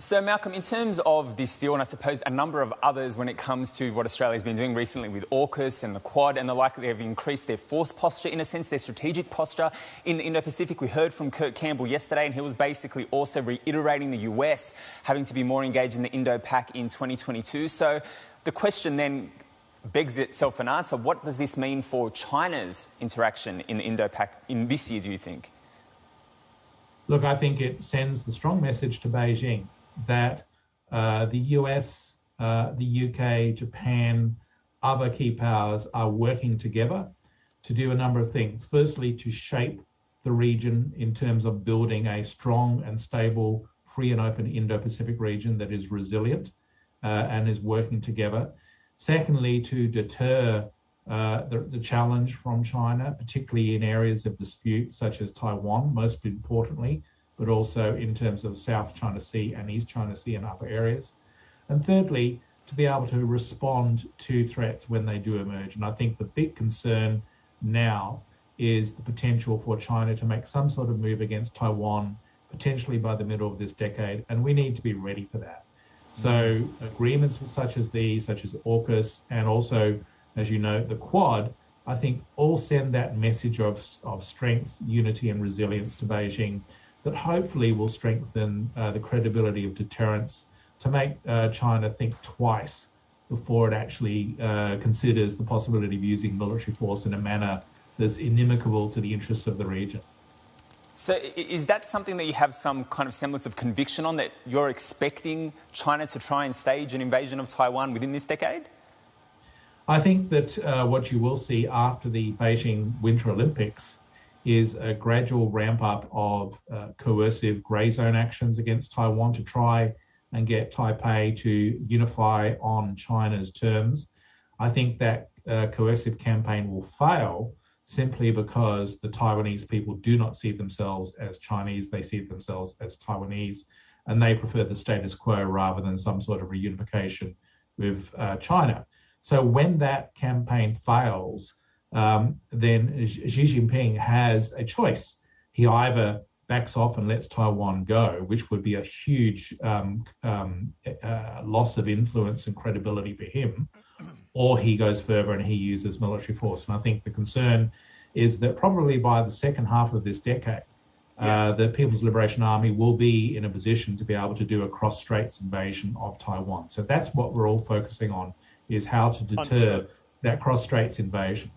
So, Malcolm, in terms of this deal, and I suppose a number of others when it comes to what Australia's been doing recently with AUKUS and the Quad and the like, they have increased their force posture, in a sense, their strategic posture in the Indo-Pacific. We heard from Kurt Campbell yesterday, and he was basically also reiterating the US having to be more engaged in the Indo-Pac in 2022. So the question then begs itself an answer. What does this mean for China's interaction in the Indo-Pac in this year, do you think? Look, I think it sends the strong message to Beijing that the US, the UK, Japan, other key powers are working together to do a number of things. Firstly, to shape the region in terms of building a strong and stable, free and open Indo-Pacific region that is resilient and is working together. Secondly, to deter the challenge from China, particularly in areas of dispute such as Taiwan, most importantly, but also in terms of South China Sea and East China Sea and other areas. And thirdly, to be able to respond to threats when they do emerge. And I think the big concern now is the potential for China to make some sort of move against Taiwan, potentially by the middle of this decade, and we need to be ready for that. So agreements such as these, such as AUKUS, and also, as you know, the Quad, I think all send that message of strength, unity and resilience to Beijing that hopefully will strengthen the credibility of deterrence to make China think twice before it actually considers the possibility of using military force in a manner that's inimical to the interests of the region. So is that something that you have some kind of semblance of conviction on, that you're expecting China to try and stage an invasion of Taiwan within this decade? I think that what you will see after the Beijing Winter Olympics is a gradual ramp up of coercive grey zone actions against Taiwan to try and get Taipei to unify on China's terms. I think that coercive campaign will fail simply because the Taiwanese people do not see themselves as Chinese, they see themselves as Taiwanese, and they prefer the status quo rather than some sort of reunification with China. So when that campaign fails, then Xi Jinping has a choice. He either backs off and lets Taiwan go, which would be a huge loss of influence and credibility for him, or he goes further and he uses military force. And I think the concern is that probably by the second half of this decade, the People's Liberation Army will be in a position to be able to do a cross-straits invasion of Taiwan. So that's what we're all focusing on, is how to deter that cross-straits invasion.